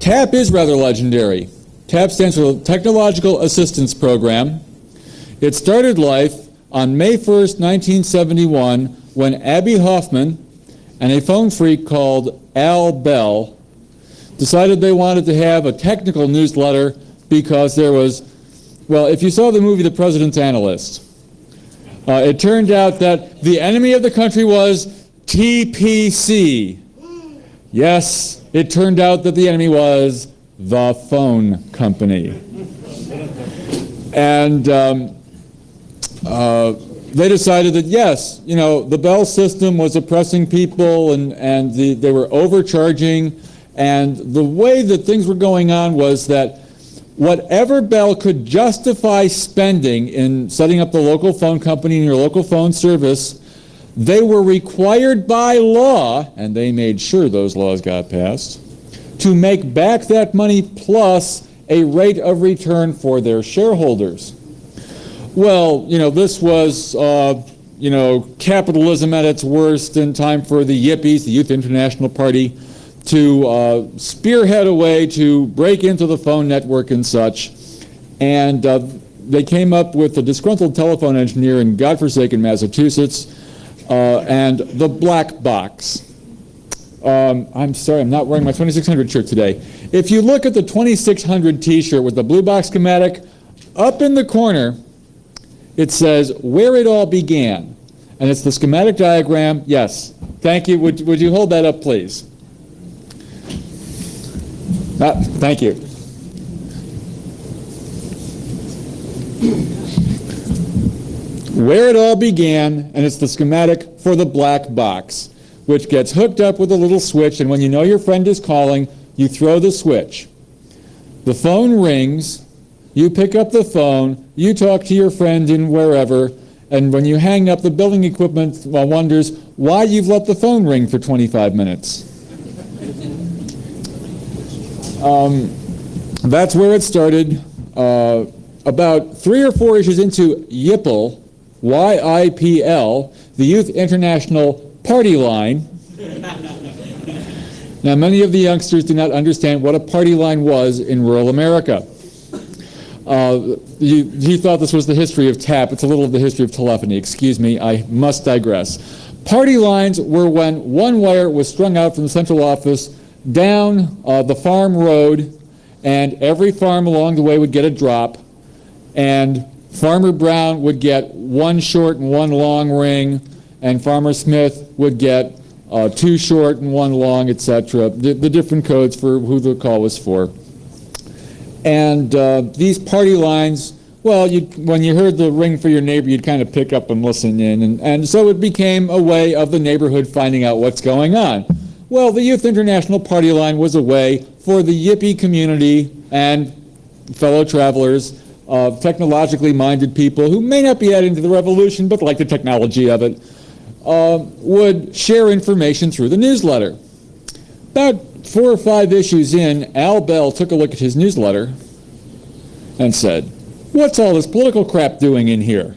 TAP is rather legendary. TAP stands for Technological Assistance Program. It started life on May 1st, 1971, when Abbie Hoffman and a phone freak called Al Bell decided they wanted to have a technical newsletter because there was, well, if you saw the movie The President's Analyst, it turned out that the enemy of the country was TPC. Yes, it turned out that the enemy was the phone company. And they decided that, yes, you know, the Bell system was oppressing people and they were overcharging. And the way that things were going on was that whatever Bell could justify spending in setting up the local phone company and your local phone service, they were required by law, and they made sure those laws got passed, to make back that money plus a rate of return for their shareholders. Well, you know, this was, you know, capitalism at its worst in time for the Yippies, the Youth International Party, to spearhead a way to break into the phone network and such. And they came up with a disgruntled telephone engineer in godforsaken Massachusetts and the black box. I'm sorry, I'm not wearing my 2600 shirt today. If you look at the 2600 t-shirt with the blue box schematic, up in the corner, it says where it all began. And it's the schematic diagram. Yes, thank you. Would you hold that up, please? Thank you. Where it all began, and it's the schematic for the black box, which gets hooked up with a little switch, and when you know your friend is calling, you throw the switch. The phone rings, you pick up the phone, you talk to your friend in wherever, and when you hang up, the building equipment wonders why you've let the phone ring for 25 minutes. That's where it started. About 3 or 4 issues into YIPL, Y-I-P-L, the Youth International Party Line. Now, many of the youngsters do not understand what a party line was in rural America. You thought this was the history of TAP. It's a little of the history of telephony. Excuse me, I must digress. Party lines were when one wire was strung out from the central office down the farm road, and every farm along the way would get a drop, and Farmer Brown would get 1 short and 1 long ring, and Farmer Smith would get 2 short and 1 long, etc. The different codes for who the call was for. And these party lines, well, when you heard the ring for your neighbor, you'd kind of pick up and listen in. And so it became a way of the neighborhood finding out what's going on. Well, the Youth International Party Line was a way for the Yippie community and fellow travelers, technologically minded people who may not be adding to the revolution but like the technology of it, would share information through the newsletter. About 4 or 5 issues in, Al Bell took a look at his newsletter and said, "What's all this political crap doing in here?"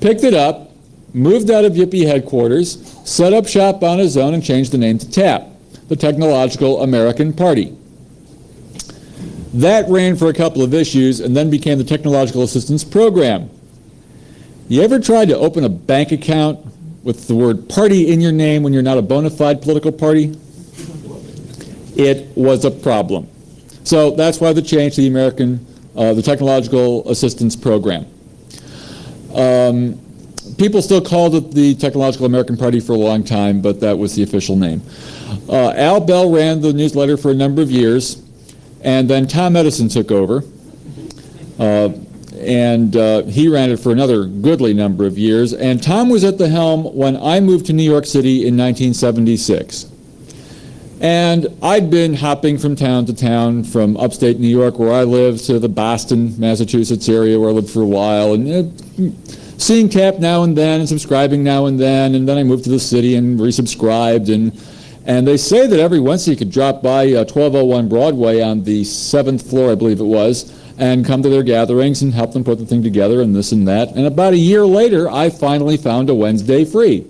Picked it up, moved out of Yippie headquarters, set up shop on his own, and changed the name to TAP, the Technological American Party. That ran for a couple of issues and then became the Technological Assistance Program. You ever tried to open a bank account with the word party in your name when you're not a bona fide political party? It was a problem. So that's why the change to the Technological Assistance Program. People still called it the Technological American Party for a long time, but that was the official name. Al Bell ran the newsletter for a number of years, and then Tom Edison took over, and he ran it for another goodly number of years. And Tom was at the helm when I moved to New York City in 1976. And I'd been hopping from town to town, from upstate New York where I lived to the Boston, Massachusetts area where I lived for a while, and seeing TAP now and then and subscribing now and then I moved to the city and resubscribed, and they say that every Wednesday you could drop by 1201 Broadway on the 7th floor, I believe it was, and come to their gatherings and help them put the thing together and this and that. And about a year later, I finally found a Wednesday free.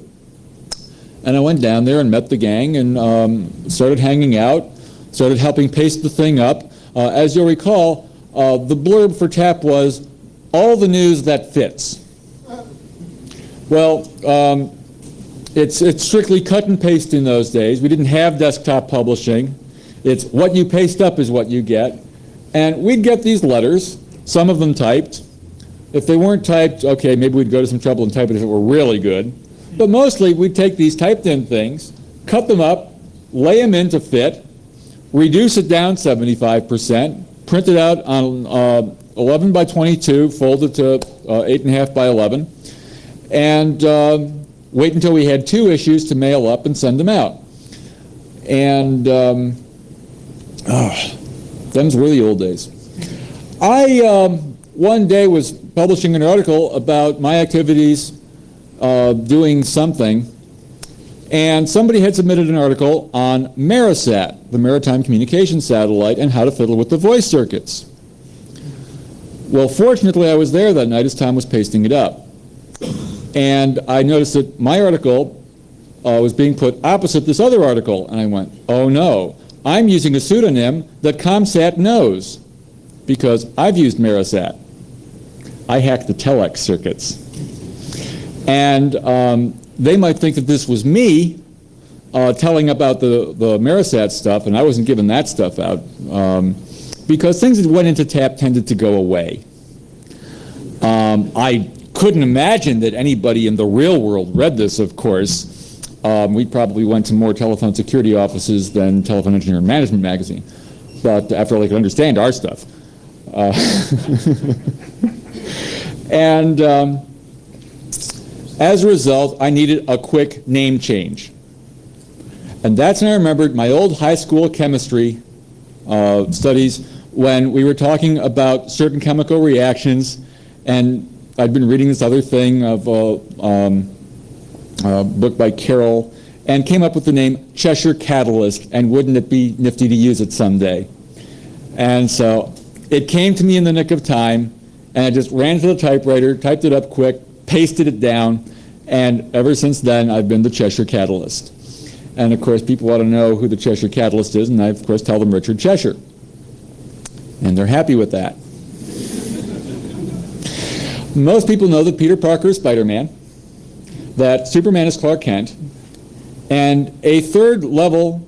And I went down there and met the gang and started hanging out, started helping paste the thing up. As you'll recall, the blurb for TAP was, all the news that fits. Well, it's strictly cut and paste in those days. We didn't have desktop publishing. It's what you paste up is what you get. And we'd get these letters, some of them typed. If they weren't typed, okay, maybe we'd go to some trouble and type it if it were really good. But mostly we'd take these typed in things, cut them up, lay them in to fit, reduce it down 75%, print it out on 11 by 22, fold it to 8.5 by 11, and wait until we had 2 issues to mail up and send them out. And them's were the old days. I one day was publishing an article about my activities doing something, and somebody had submitted an article on Marisat, the Maritime Communication Satellite, and how to fiddle with the voice circuits. Well, fortunately, I was there that night as Tom was pasting it up. And I noticed that my article was being put opposite this other article, and I went, oh no, I'm using a pseudonym that ComSat knows, because I've used Marisat. I hacked the telex circuits. And they might think that this was me telling about the Marisat stuff, and I wasn't giving that stuff out, because things that went into TAP tended to go away. I couldn't imagine that anybody in the real world read this, of course. We probably went to more telephone security offices than Telephone Engineer and Management magazine, but after all, they could understand our stuff. And as a result, I needed a quick name change. And that's when I remembered my old high school chemistry studies when we were talking about certain chemical reactions, and I'd been reading this other thing of a book by Carroll, and came up with the name Cheshire Catalyst, and wouldn't it be nifty to use it someday? And so it came to me in the nick of time, and I just ran to the typewriter, typed it up quick, pasted it down, and ever since then I've been the Cheshire Catalyst. And of course people want to know who the Cheshire Catalyst is, and I of course tell them Richard Cheshire. And they're happy with that. Most people know that Peter Parker is Spider-Man, that Superman is Clark Kent, and a third level,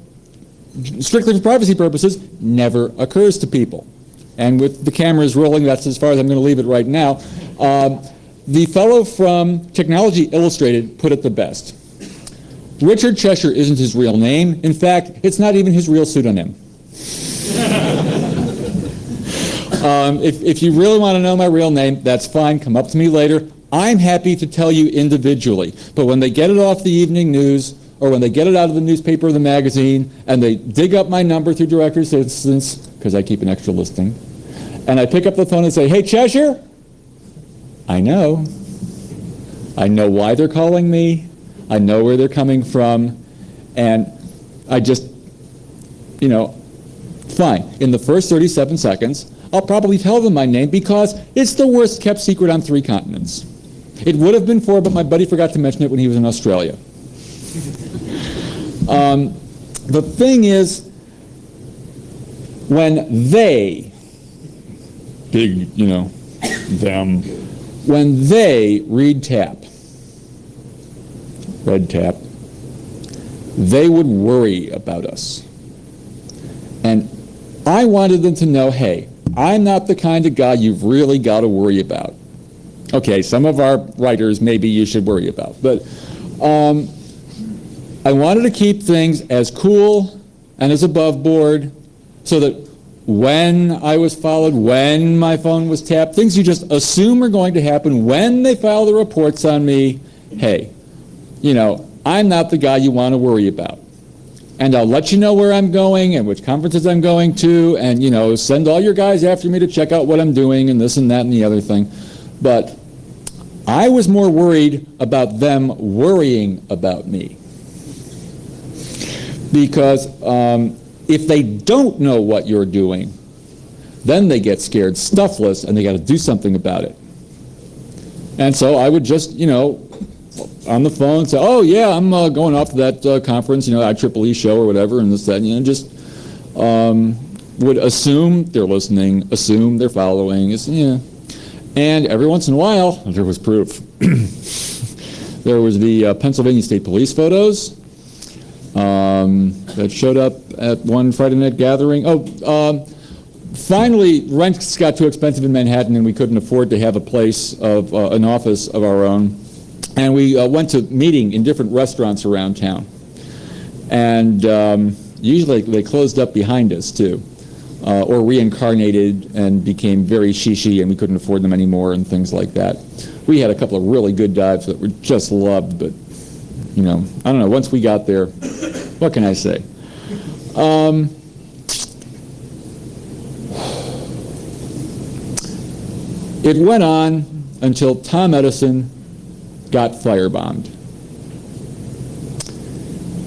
strictly for privacy purposes, never occurs to people. And with the cameras rolling, that's as far as I'm going to leave it right now. The fellow from Technology Illustrated put it the best. Richard Cheshire isn't his real name. In fact, it's not even his real pseudonym. If you really want to know my real name, that's fine. Come up to me later. I'm happy to tell you individually. But when they get it off the evening news, or when they get it out of the newspaper or the magazine, and they dig up my number through direct assistance, because I keep an extra listing, and I pick up the phone and say, hey, Cheshire? I know. I know why they're calling me. I know where they're coming from. And I just, fine. In the first 37 seconds, I'll probably tell them my name because it's the worst kept secret on 3 continents. It would have been 4, but my buddy forgot to mention it when he was in Australia. The thing is, when they, big, them, when they read TAP, read TAP, they would worry about us. And I wanted them to know, hey, I'm not the kind of guy you've really got to worry about. Okay, some of our writers maybe you should worry about, but I wanted to keep things as cool and as above board so that when I was followed, when my phone was tapped, things you just assume are going to happen when they file the reports on me, hey, I'm not the guy you want to worry about. And I'll let you know where I'm going and which conferences I'm going to, and, send all your guys after me to check out what I'm doing and this and that and the other thing. But I was more worried about them worrying about me. Because if they don't know what you're doing, then they get scared stuffless and they got to do something about it. And so I would just, on the phone say, oh yeah, I'm going off to that conference, IEEE show or whatever, and this, that, and just would assume they're listening, assume they're following. Yeah. And every once in a while, there was proof. There was the Pennsylvania State Police photos that showed up at one Friday night gathering. Finally, rents got too expensive in Manhattan, and we couldn't afford to have a place of an office of our own. And we went to meeting in different restaurants around town. And usually they closed up behind us, too, or reincarnated and became very shishi, and we couldn't afford them anymore and things like that. We had a couple of really good dives that were just loved, but, I don't know, once we got there, what can I say? It went on until Tom Edison got firebombed.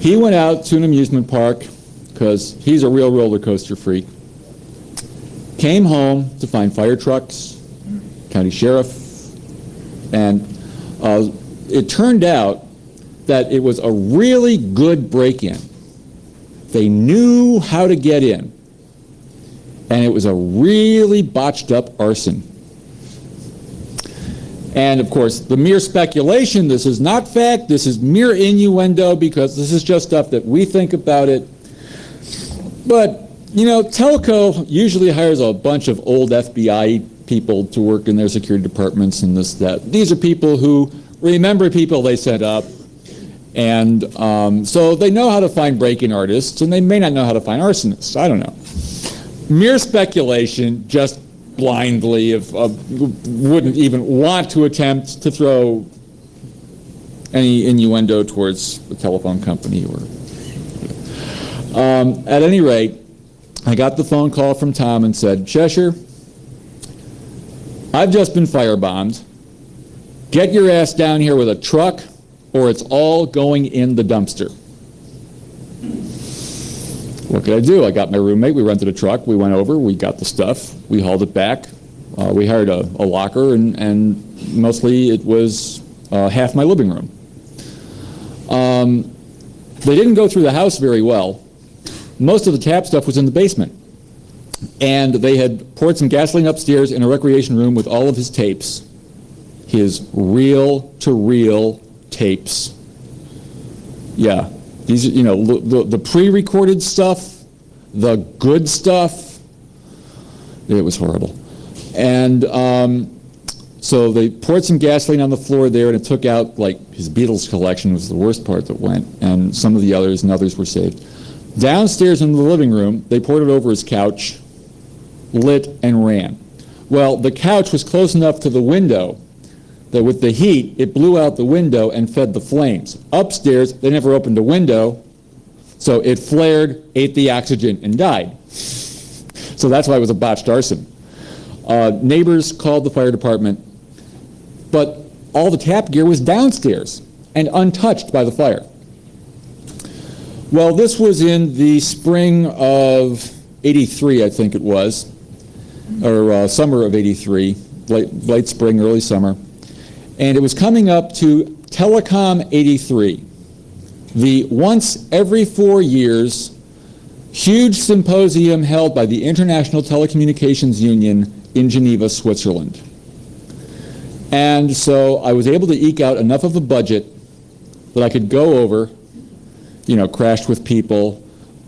He went out to an amusement park because he's a real roller coaster freak. Came home to find fire trucks, county sheriff, and it turned out that it was a really good break-in. They knew how to get in, and it was a really botched up arson. And of course, the mere speculation, this is not fact, this is mere innuendo, because this is just stuff that we think about it. But, Telco usually hires a bunch of old FBI people to work in their security departments and this, that. These are people who remember people they set up, and so they know how to find break-in artists, and they may not know how to find arsonists. I don't know. Mere speculation, just blindly, wouldn't even want to attempt to throw any innuendo towards the telephone company. At any rate, I got the phone call from Tom and said, Cheshire, I've just been firebombed. Get your ass down here with a truck, or it's all going in the dumpster. What could I do? I got my roommate, we rented a truck, we went over, we got the stuff, we hauled it back, we hired a locker, and mostly it was half my living room. They didn't go through the house very well. Most of the tap stuff was in the basement. And they had poured some gasoline upstairs in a recreation room with all of his tapes. His reel-to-reel tapes. Yeah. These, the pre-recorded stuff, the good stuff, it was horrible. And so they poured some gasoline on the floor there, and it took out, his Beatles collection was the worst part that went, and some of the others, and others were saved. Downstairs in the living room, they poured it over his couch, lit, and ran. Well, the couch was close enough to the window that with the heat, it blew out the window and fed the flames. Upstairs, they never opened a window, so it flared, ate the oxygen, and died. So that's why it was a botched arson. Neighbors called the fire department, but all the tap gear was downstairs and untouched by the fire. Well, this was in the spring of '83, I think it was, or summer of '83, late spring, early summer. And it was coming up to Telecom 83, the once every 4 years huge symposium held by the International Telecommunications Union in Geneva, Switzerland. And so I was able to eke out enough of a budget that I could go over, crashed with people,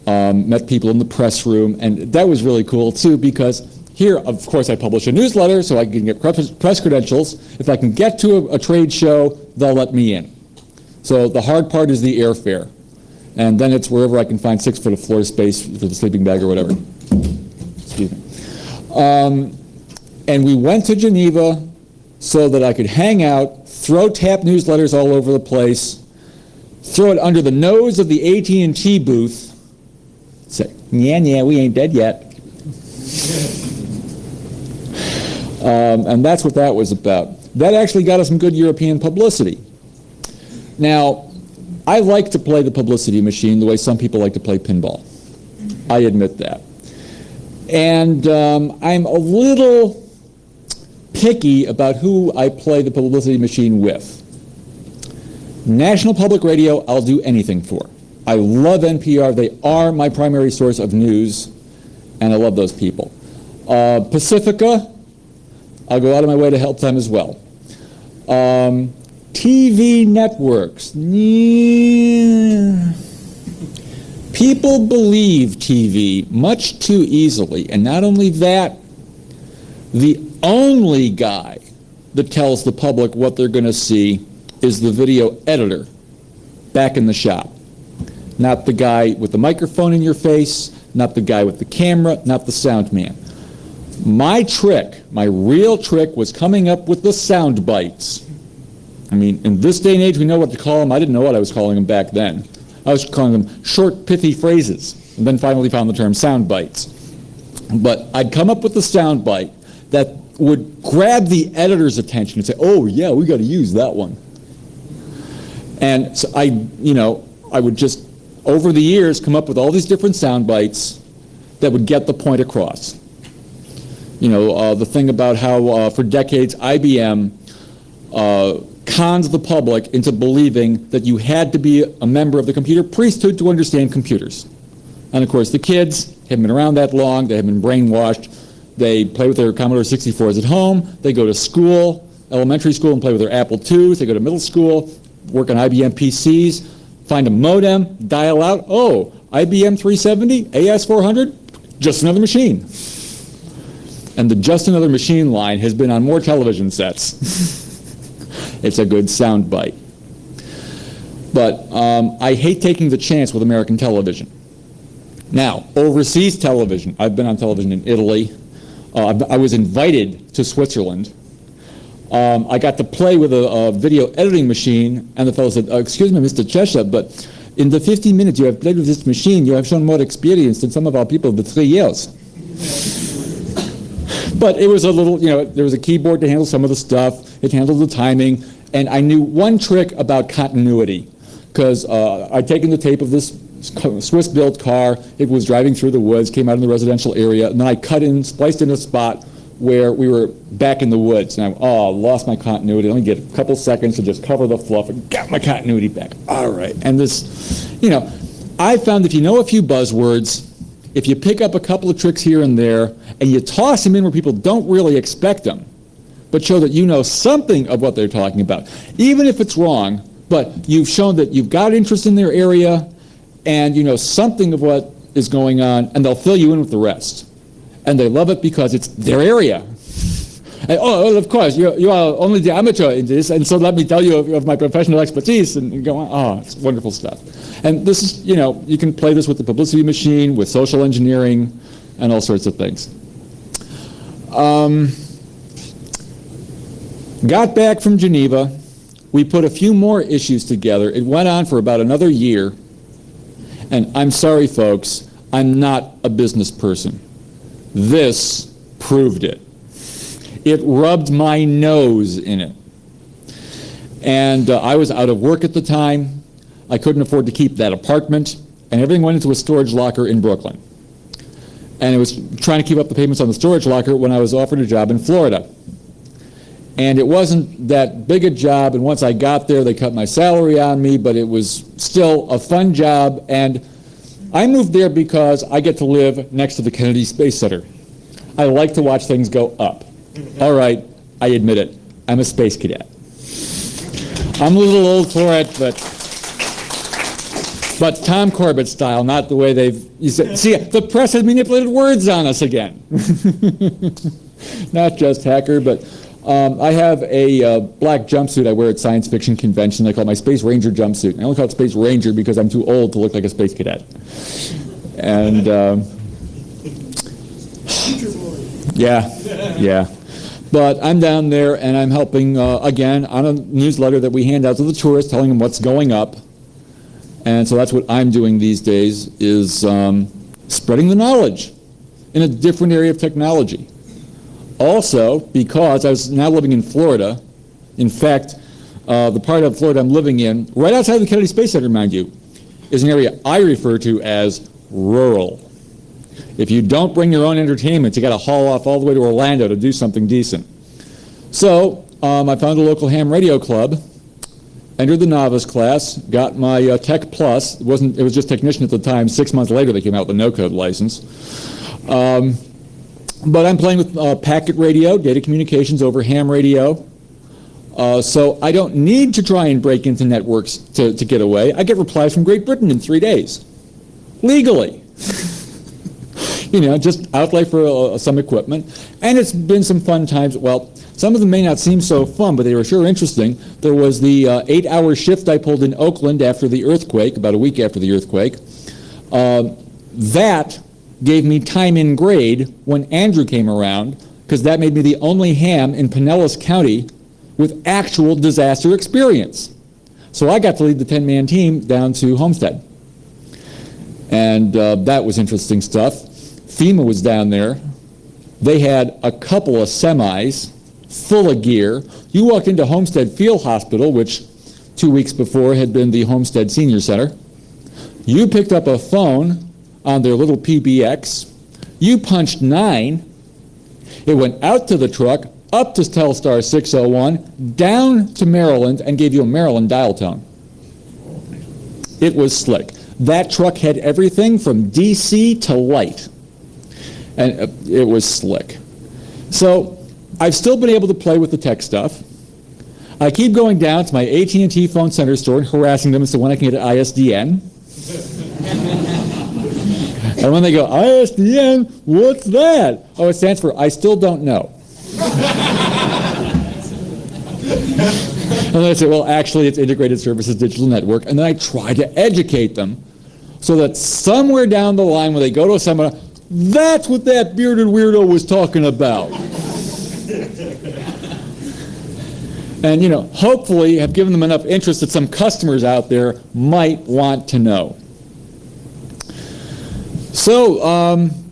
met people in the press room, and that was really cool too, because here, of course, I publish a newsletter, so I can get press credentials. If I can get to a trade show, they'll let me in. So the hard part is the airfare. And then it's wherever I can find 6 foot of floor space for the sleeping bag or whatever. Excuse me. And we went to Geneva so that I could hang out, throw tap newsletters all over the place, throw it under the nose of the AT&T booth, say, yeah, we ain't dead yet. And that's what that was about. That actually got us some good European publicity. Now, I like to play the publicity machine the way some people like to play pinball. I admit that. And I'm a little picky about who I play the publicity machine with. National Public Radio, I'll do anything for. I love NPR. They are my primary source of news, and I love those people. Pacifica, I'll go out of my way to help them as well. TV networks. Yeah. People believe TV much too easily, and not only that, the only guy that tells the public what they're going to see is the video editor back in the shop. Not the guy with the microphone in your face, not the guy with the camera, not the sound man. My trick, my real trick, was coming up with the sound bites. I mean, in this day and age, we know what to call them. I didn't know what I was calling them back then. I was calling them short, pithy phrases, and then finally found the term sound bites. But I'd come up with a sound bite that would grab the editor's attention and say, oh yeah, we got to use that one. And so I would just, over the years, come up with all these different sound bites that would get the point across. The thing about how for decades IBM conned the public into believing that you had to be a member of the computer priesthood to understand computers. And of course the kids haven't been around that long, they have been brainwashed, they play with their Commodore 64s at home, they go to school, elementary school, and play with their Apple IIs, they go to middle school, work on IBM PCs, find a modem, dial out, oh, IBM 370, AS400, just another machine. And the just another machine line has been on more television sets. It's a good sound bite. But I hate taking the chance with American television. Now, overseas television, I've been on television in Italy. I was invited to Switzerland. I got to play with a video editing machine, and the fellow said, excuse me, Mr. Cheshire, but in the 15 minutes you have played with this machine, you have shown more experience than some of our people with 3 years. But it was a little, there was a keyboard to handle some of the stuff, it handled the timing, and I knew one trick about continuity, because I'd taken the tape of this Swiss-built car, it was driving through the woods, came out in the residential area, and then I spliced in a spot where we were back in the woods, and I lost my continuity. Let me get a couple seconds to just cover the fluff and got my continuity back. All right, and this, I found if you know a few buzzwords, if you pick up a couple of tricks here and there, and you toss them in where people don't really expect them, but show that you know something of what they're talking about, even if it's wrong, but you've shown that you've got interest in their area, and you know something of what is going on, and they'll fill you in with the rest. And they love it because it's their area. And, well, of course, you are only the amateur in this, and so let me tell you of my professional expertise, and go on. It's wonderful stuff. And this is, you can play this with the publicity machine, with social engineering, and all sorts of things. Got back from Geneva. We put a few more issues together. It went on for about another year. And I'm sorry, folks, I'm not a business person. This proved it. It rubbed my nose in it. And I was out of work at the time. I couldn't afford to keep that apartment, and everything went into a storage locker in Brooklyn. And I was trying to keep up the payments on the storage locker when I was offered a job in Florida. And it wasn't that big a job, and once I got there, they cut my salary on me, but it was still a fun job, and I moved there because I get to live next to the Kennedy Space Center. I like to watch things go up. All right, I admit it, I'm a space cadet. I'm a little old for it, but Tom Corbett style, not the way see, the press has manipulated words on us again. Not just hacker, but I have a black jumpsuit I wear at science fiction convention. I call it my Space Ranger jumpsuit. I only call it Space Ranger because I'm too old to look like a space cadet. And yeah. But I'm down there and I'm helping, again, on a newsletter that we hand out to the tourists, telling them what's going up. And so that's what I'm doing these days, is spreading the knowledge in a different area of technology. Also, because I was now living in Florida, in fact, the part of Florida I'm living in, right outside the Kennedy Space Center, mind you, is an area I refer to as rural. If you don't bring your own entertainment, you got to haul off all the way to Orlando to do something decent. So I found a local ham radio club, entered the novice class, got my Tech Plus. It was just technician at the time. 6 months later, they came out with a no-code license. But I'm playing with packet radio, data communications over ham radio. So I don't need to try and break into networks to get away. I get replies from Great Britain in 3 days, legally. Just outlay for some equipment. And it's been some fun times. Well, some of them may not seem so fun, but they were sure interesting. There was the 8-hour shift I pulled in Oakland after the earthquake, about a week after the earthquake. That gave me time in grade when Andrew came around, because that made me the only ham in Pinellas County with actual disaster experience. So I got to lead the 10-man team down to Homestead. And that was interesting stuff. FEMA was down there. They had a couple of semis full of gear. You walked into Homestead Field Hospital, which 2 weeks before had been the Homestead Senior Center. You picked up a phone on their little PBX. You punched 9. It went out to the truck, up to Telstar 601, down to Maryland, and gave you a Maryland dial tone. It was slick. That truck had everything from DC to light. And it was slick. So I've still been able to play with the tech stuff. I keep going down to my AT&T phone center store and harassing them as to when I can get an ISDN. And when they go, ISDN, what's that? Oh, it stands for I still don't know. And then I say, well, actually, it's Integrated Services Digital Network. And then I try to educate them so that somewhere down the line when they go to a seminar, that's what that bearded weirdo was talking about. And, hopefully have given them enough interest that some customers out there might want to know. So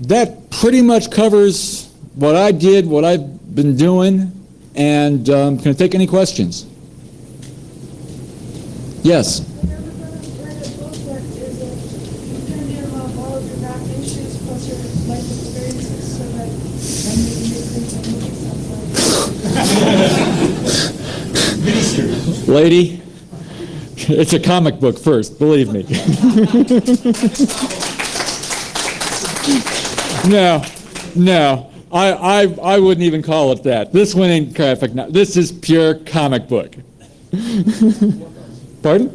that pretty much covers what I did, what I've been doing, and can I take any questions? Yes? Lady, it's a comic book first, believe me. No, I wouldn't even call it that. This one ain't graphic. This is pure comic book. Pardon?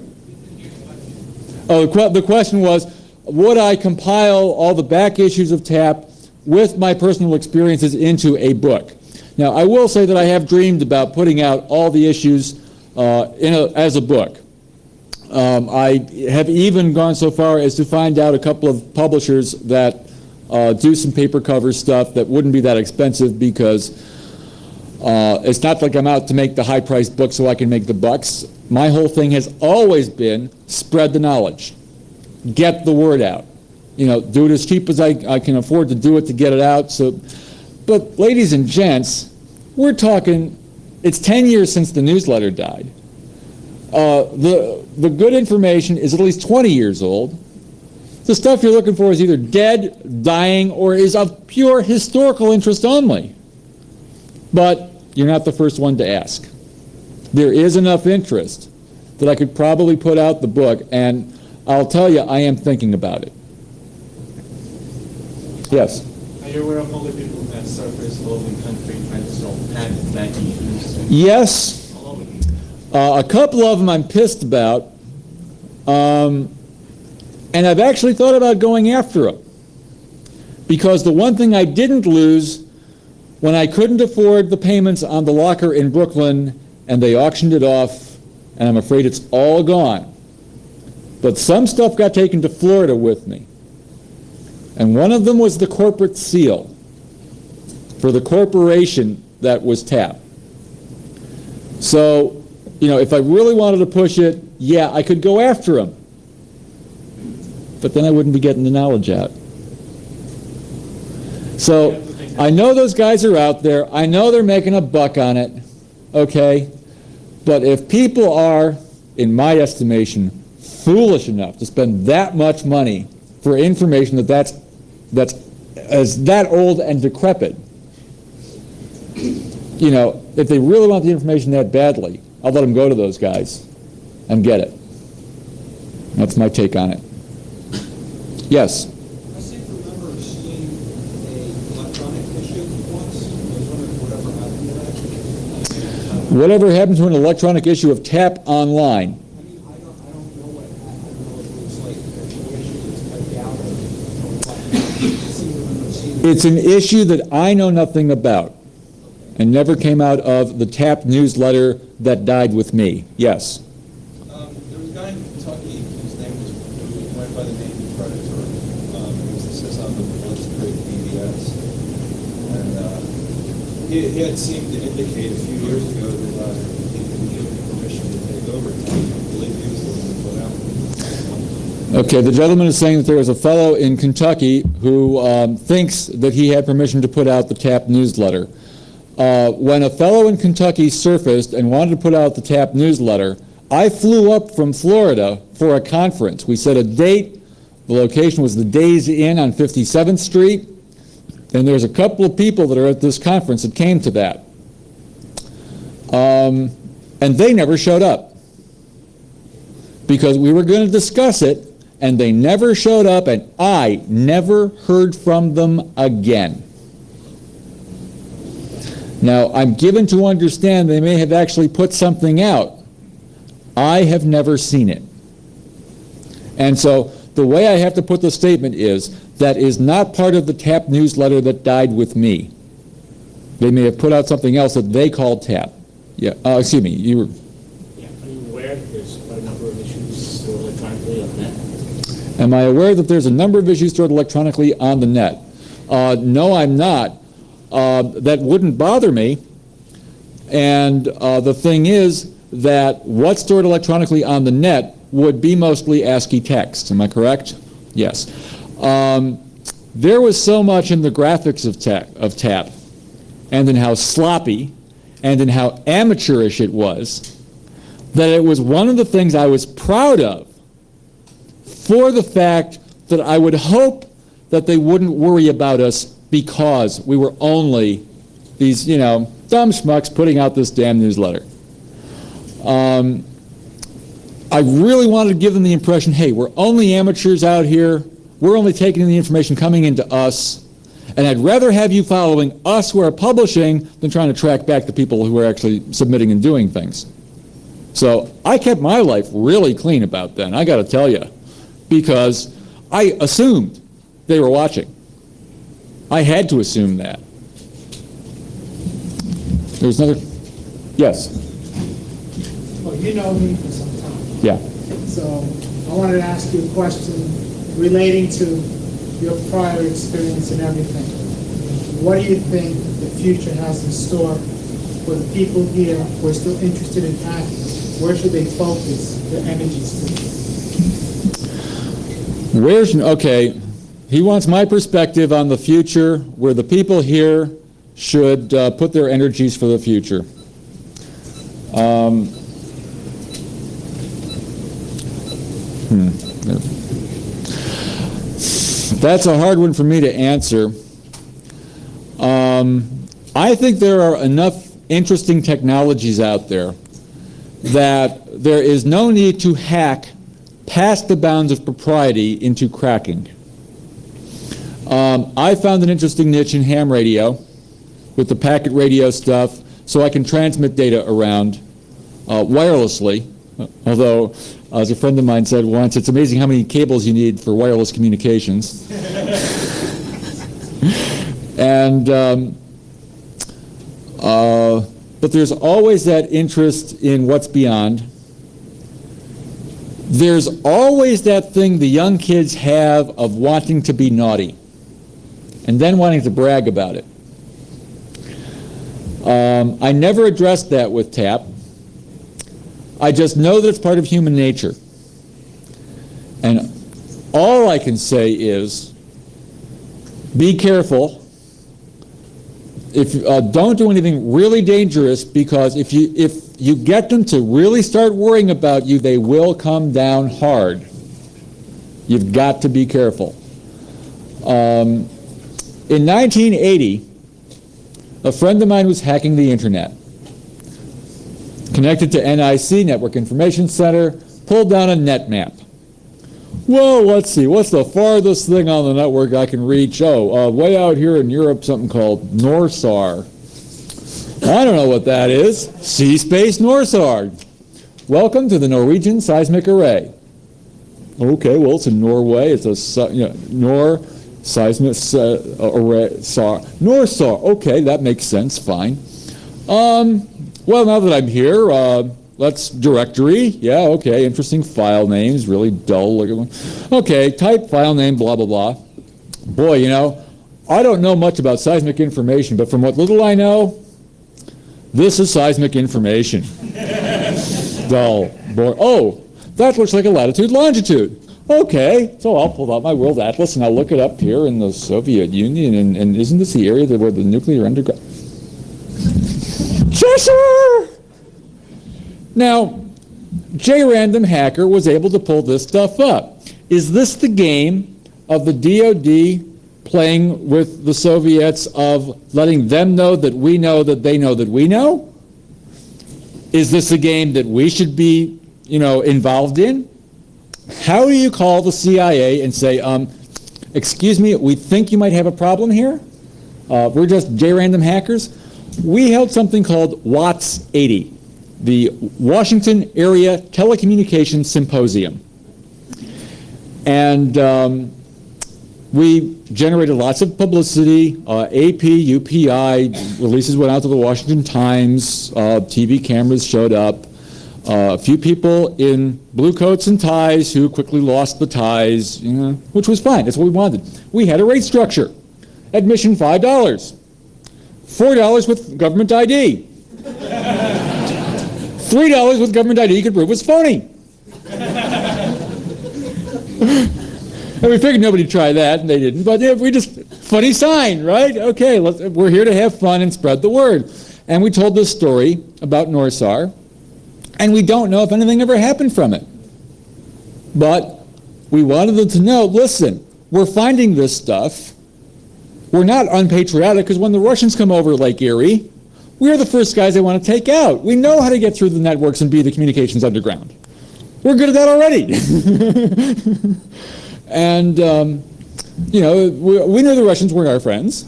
Oh, the question was, would I compile all the back issues of TAP with my personal experiences into a book? Now, I will say that I have dreamed about putting out all the issues as a book. I have even gone so far as to find out a couple of publishers that do some paper cover stuff that wouldn't be that expensive, because it's not like I'm out to make the high-priced book so I can make the bucks. My whole thing has always been spread the knowledge, get the word out. Do it as cheap as I can afford to do it to get it out. But ladies and gents, we're talking, it's 10 years since the newsletter died. The good information is at least 20 years old. The stuff you're looking for is either dead, dying, or is of pure historical interest only. But you're not the first one to ask. There is enough interest that I could probably put out the book, and I'll tell you, I am thinking about it. Yes? Are you aware of all the people that surface all over the country trying to solve patent banking issues? Yes. A couple of them I'm pissed about. And I've actually thought about going after them. Because the one thing I didn't lose when I couldn't afford the payments on the locker in Brooklyn and they auctioned it off, and I'm afraid it's all gone. But some stuff got taken to Florida with me. And one of them was the corporate seal for the corporation that was TAP. So, if I really wanted to push it, yeah, I could go after them. But then I wouldn't be getting the knowledge out. So I know those guys are out there. I know they're making a buck on it, okay? But if people are, in my estimation, foolish enough to spend that much money for information that's that old and decrepit, if they really want the information that badly, I'll let them go to those guys. and get it. That's my take on it. Yes? I seem to remember seeing an electronic issue once. I was wondering whatever happened to that. Whatever happened to an electronic issue of TAP Online? I mean, I don't know what happened. I don't know if it was like an issue that's typed out or what. I seem to remember seeing It's an issue that I know nothing about and never came out of the TAP newsletter that died with me. Yes? There was a guy in Kentucky whose name was, who went by the name of Predator. It says on the Blitzkrieg BBS. And he had seemed to indicate a few years ago that he had been given permission to take over. I believe he was the one who put out. Okay, the gentleman is saying that there was a fellow in Kentucky who thinks that he had permission to put out the TAP newsletter. When a fellow in Kentucky surfaced and wanted to put out the TAP newsletter, I flew up from Florida for a conference. We set a date. The location was the Days Inn on 57th Street. And there's a couple of people that are at this conference that came to that. And they never showed up because we were going to discuss it, and they never showed up, and I never heard from them again. Now, I'm given to understand they may have actually put something out. I have never seen it. And so the way I have to put the statement is that is not part of the TAP newsletter that died with me. They may have put out something else that they called TAP. Yeah, excuse me, you were... Yeah, are you aware that there's quite a number of issues stored electronically on the net? Am I aware that there's a number of issues stored electronically on the net? No, I'm not. That wouldn't bother me. And the thing is that what's stored electronically on the net would be mostly ASCII text. Am I correct? Yes. There was so much in the graphics of TAP and in how sloppy and in how amateurish it was that it was one of the things I was proud of for the fact that I would hope that they wouldn't worry about us because we were only these, dumb schmucks putting out this damn newsletter. I really wanted to give them the impression, hey, we're only amateurs out here. We're only taking the information coming into us. And I'd rather have you following us who are publishing than trying to track back the people who are actually submitting and doing things. So I kept my life really clean about that, I got to tell you, because I assumed they were watching. I had to assume that. There's another... Yes? Well, you know me for some time. Yeah. So I wanted to ask you a question relating to your prior experience and everything. What do you think the future has in store for the people here who are still interested in hacking? Where should they focus their energies to? Okay, he wants my perspective on the future, where the people here should put their energies for the future. That's a hard one for me to answer. I think there are enough interesting technologies out there that there is no need to hack past the bounds of propriety into cracking. I found an interesting niche in ham radio with the packet radio stuff, so I can transmit data around wirelessly, although, as a friend of mine said once, it's amazing how many cables you need for wireless communications. And but there's always that interest in what's beyond. There's always that thing the young kids have of wanting to be naughty and then wanting to brag about it. I never addressed that with TAP. I just know that it's part of human nature. And all I can say is, be careful. Don't do anything really dangerous, because if you get them to really start worrying about you, they will come down hard. You've got to be careful. In 1980, a friend of mine was hacking the internet. Connected to NIC, Network Information Center, pulled down a net map. Well, let's see, what's the farthest thing on the network I can reach? Oh, way out here in Europe, something called NORSAR. I don't know what that is. Sea-Space NORSAR. Welcome to the Norwegian Seismic Array. Okay, well, it's in Norway. It's a Nor Seismic Array. NORSAR. Okay, that makes sense. Fine. Well, now that I'm here, let's directory. Yeah, okay, interesting file names. Really dull looking one. Okay, type file name, blah, blah, blah. Boy, you know, I don't know much about seismic information, but from what little I know, this is seismic information. Dull. Boy. Oh, that looks like a latitude longitude. Okay, so I'll pull out my world atlas and I'll look it up here in the Soviet Union, and isn't this the area where the nuclear underground... Cheshire! Now, JRandom Hacker was able to pull this stuff up. Is this the game of the DoD playing with the Soviets of letting them know that we know that they know that we know? Is this a game that we should be, involved in? How do you call the CIA and say, excuse me, we think you might have a problem here? We're just JRandom hackers? We held something called WATS 80, the Washington Area Telecommunications Symposium. And we generated lots of publicity. AP, UPI releases went out to the Washington Times. TV cameras showed up. A few people in blue coats and ties who quickly lost the ties, which was fine. That's what we wanted. We had a rate structure. Admission $5. $4 with government ID. $3 with government ID you could prove was phony. And we figured nobody'd try that, and they didn't. But we just, funny sign, right? Okay, we're here to have fun and spread the word. And we told this story about NORSAR, and we don't know if anything ever happened from it. But we wanted them to know, listen, we're finding this stuff. We're not unpatriotic, because when the Russians come over Lake Erie, we're the first guys they want to take out. We know how to get through the networks and be the communications underground. We're good at that already. And, we knew the Russians weren't our friends.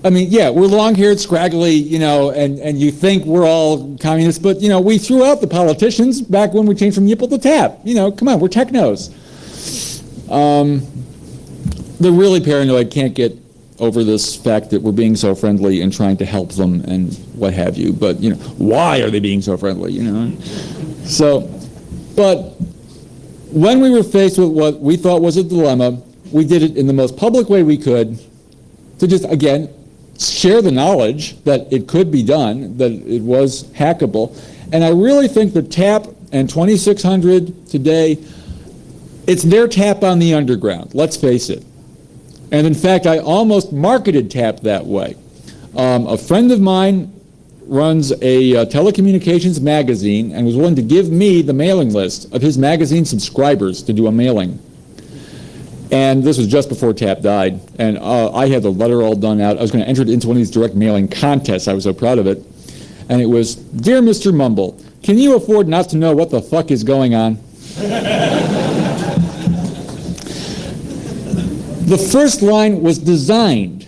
I mean, yeah, we're long-haired, scraggly, and you think we're all communists, but, we threw out the politicians back when we changed from Yipple to TAP. Come on, we're technos. They're really paranoid, can't get over this fact that we're being so friendly and trying to help them and what have you. But, why are they being so friendly, So, but when we were faced with what we thought was a dilemma, we did it in the most public way we could to just, again, share the knowledge that it could be done, that it was hackable. And I really think that TAP and 2600 today, it's their TAP on the underground, let's face it. And in fact, I almost marketed TAP that way. A friend of mine runs a telecommunications magazine and was willing to give me the mailing list of his magazine subscribers to do a mailing. And this was just before TAP died. And I had the letter all done out. I was going to enter it into one of these direct mailing contests. I was so proud of it. And it was, Dear Mr. Mumble, can you afford not to know what the fuck is going on? The first line was designed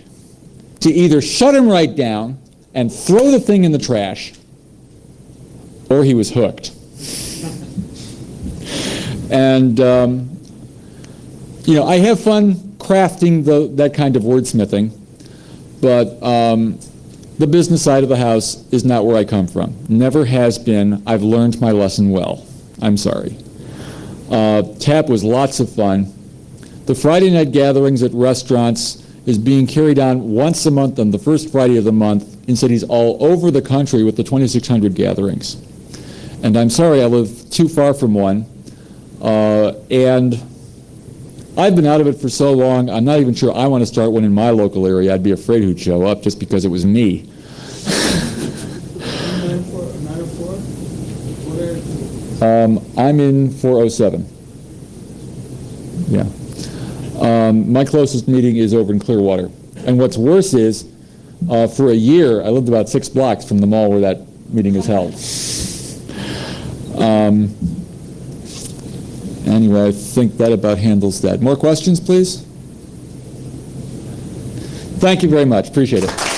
to either shut him right down and throw the thing in the trash, or he was hooked. And, I have fun crafting that kind of wordsmithing, but the business side of the house is not where I come from. Never has been. I've learned my lesson well. I'm sorry. TAP was lots of fun. The Friday night gatherings at restaurants is being carried on once a month on the first Friday of the month in cities all over the country with the 2600 gatherings. And I'm sorry I live too far from one. And I've been out of it for so long, I'm not even sure I want to start one in my local area. I'd be afraid who'd show up just because it was me. 904? I'm in 407. Yeah. My closest meeting is over in Clearwater. And what's worse is, for a year, I lived about 6 blocks from the mall where that meeting is held. Anyway, I think that about handles that. More questions, please? Thank you very much. Appreciate it.